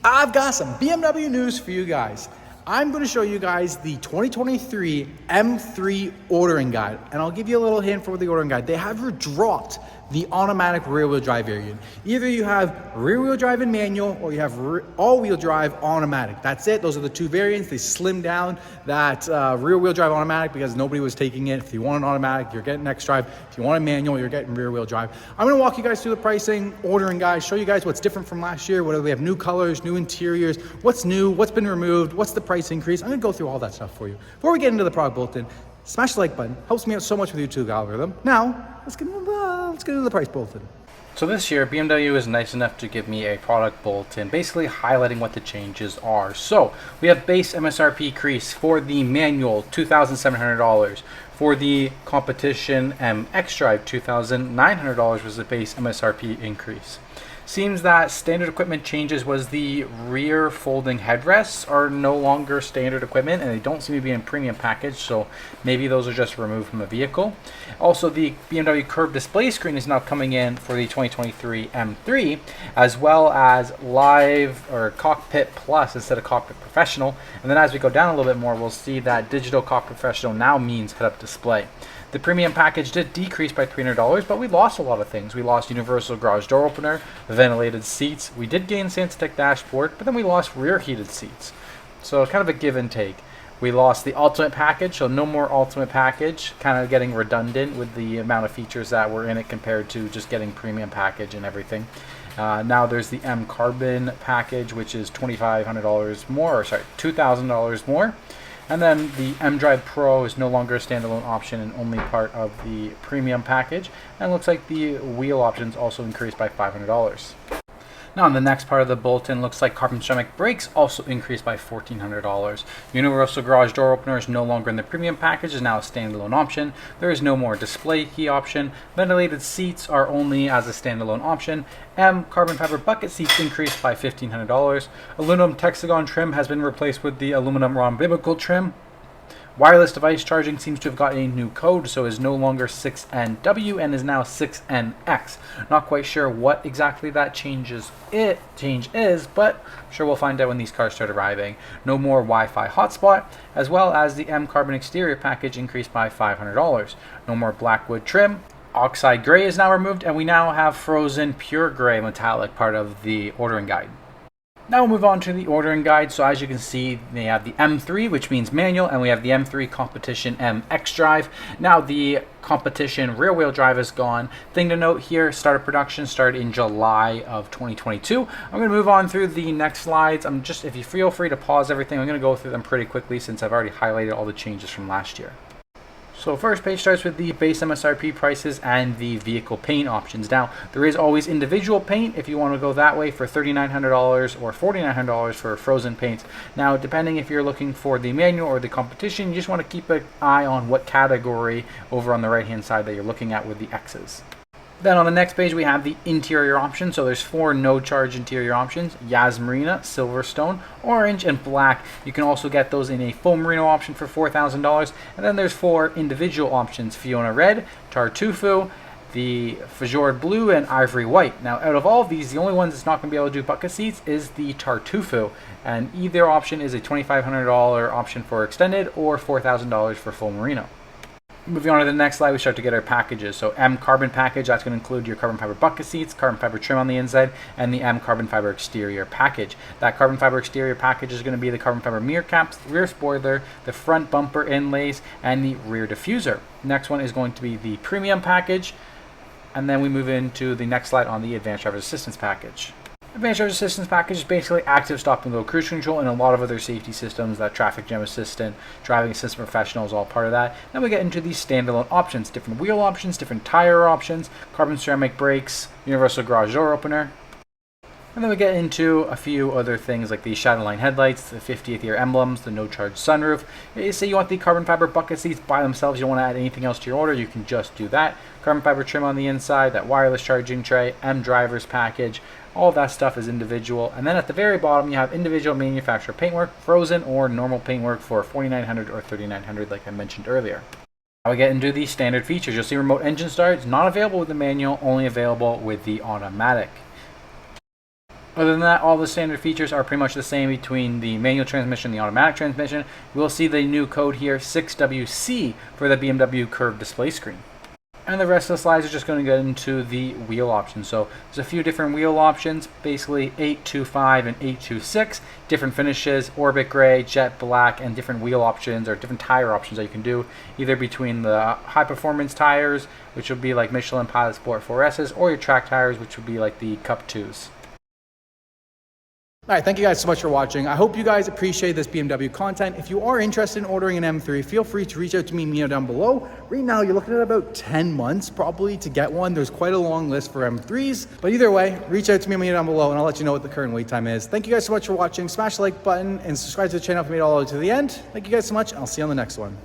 I've got some BMW news for you guys. I'm going to show you guys the 2023 M3 ordering guide, and I'll give you a little hint for the ordering guide. They have dropped the automatic rear-wheel drive variant. Either you have rear-wheel drive and manual, or you have all-wheel drive automatic. That's it. Those are the two variants. They slimmed down that rear-wheel drive automatic because nobody was taking it. If you want an automatic, you're getting X-Drive. If you want a manual, you're getting rear-wheel drive. I'm going to walk you guys through the pricing, ordering guide, show you guys what's different from last year, whether we have new colors, new interiors, what's new, what's been removed, what's the price increase. I'm going to go through all that stuff for you. Before we get into the product bulletin, smash the like button. Helps me out so much with the YouTube algorithm. Now, let's get into the price bulletin. So this year, BMW is nice enough to give me a product bulletin, basically highlighting what the changes are. So we have base MSRP increase for the manual, $2,700. For the competition X-Drive, $2,900 was the base MSRP increase. Seems that standard equipment changes was the rear folding headrests are no longer standard equipment, and they don't seem to be in premium package, so maybe those are just removed from the vehicle. Also, the BMW curved display screen is now coming in for the 2023 M3, as well as live or cockpit plus instead of cockpit professional. And then as we go down a little bit more, we'll see that digital cockpit professional now means head-up display. The premium package did decrease by $300, but we lost a lot of things. We lost universal garage door opener, ventilated seats. We did gain Sensitech dashboard, but then we lost rear heated seats. So kind of a give and take. We lost the ultimate package, so no more ultimate package, kind of getting redundant with the amount of features that were in it compared to just getting premium package and everything. Now there's the M Carbon package, which is $2,500 more, or sorry, $2,000 more. And then the M Drive Pro is no longer a standalone option and only part of the premium package. And it looks like the wheel options also increased by $500. Now on the next part of the bulletin, looks like carbon ceramic brakes also increased by $1,400. Universal garage door opener is no longer in the premium package, is now a standalone option. There is no more display key option. Ventilated seats are only as a standalone option. M carbon fiber bucket seats increased by $1,500. Aluminum Texagon trim has been replaced with the aluminum rhombical trim. Wireless device charging seems to have got a new code, so is no longer 6NW and is now 6NX. Not quite sure what exactly that change is, but I'm sure we'll find out when these cars start arriving. No more Wi-Fi hotspot, as well as the M Carbon exterior package increased by $500. No more Blackwood trim. Oxide gray is now removed, and we now have frozen pure gray metallic part of the ordering guide. Now we'll move on to the ordering guide. So as you can see, they have the M3, which means manual, and we have the M3 Competition M X-Drive. Now the competition rear-wheel drive is gone. Thing to note here, start of production started in July of 2022. I'm going to move on through the next slides. If you feel free to pause everything, I'm going to go through them pretty quickly since I've already highlighted all the changes from last year. So first page starts with the base MSRP prices and the vehicle paint options. Now, there is always individual paint if you want to go that way for $3,900 or $4,900 for frozen paints. Now, depending if you're looking for the manual or the competition, you just want to keep an eye on what category over on the right-hand side that you're looking at with the X's. Then on the next page, we have the interior options. So there's 4 no-charge interior options: Yas Marina, Silverstone, Orange, and Black. You can also get those in a full merino option for $4,000. And then there's 4 individual options: Fiona Red, Tartufo, the Fjord Blue, and Ivory White. Now, out of all of these, the only one that's not going to be able to do bucket seats is the Tartufo. And either option is a $2,500 option for extended or $4,000 for full merino. Moving on to the next slide, we start to get our packages. So M Carbon package, that's going to include your carbon fiber bucket seats, carbon fiber trim on the inside, and the M Carbon fiber exterior package. That carbon fiber exterior package is going to be the carbon fiber mirror caps, rear spoiler, the front bumper inlays, and the rear diffuser. Next one is going to be the premium package, and then we move into the next slide on the advanced driver assistance package. Advanced Driver Assistance package is basically active stop and go cruise control and a lot of other safety systems. That traffic jam assistant, driving assistant professional is all part of that. Then we get into these standalone options, different wheel options, different tire options, carbon ceramic brakes, universal garage door opener. And then we get into a few other things like the Shadowline headlights, the 50th year emblems, the no-charge sunroof. Say you want the carbon fiber bucket seats by themselves, you don't want to add anything else to your order, you can just do that. Carbon fiber trim on the inside, that wireless charging tray, M drivers package, all of that stuff is individual. And then at the very bottom, you have individual manufacturer paintwork, frozen or normal paintwork for $4,900 or $3,900 like I mentioned earlier. Now we get into the standard features. You'll see remote engine start. It's not available with the manual, only available with the automatic. Other than that, all the standard features are pretty much the same between the manual transmission and the automatic transmission. We'll see the new code here, 6WC, for the BMW curved display screen. And the rest of the slides are just going to get into the wheel options. So there's a few different wheel options, basically 825 and 826, different finishes, Orbit Gray, Jet Black, and different wheel options or different tire options that you can do, either between the high performance tires, which would be like Michelin Pilot Sport 4S's, or your track tires, which would be like the Cup 2s. All right, thank you guys so much for watching. I hope you guys appreciate this BMW content. If you are interested in ordering an M3, feel free to reach out to me down below. Right now, you're looking at about 10 months probably to get one. There's quite a long list for M3s, but either way, reach out to me down below and I'll let you know what the current wait time is. Thank you guys so much for watching. Smash the like button and subscribe to the channel if you made it all the way to the end. Thank you guys so much. I'll see you on the next one.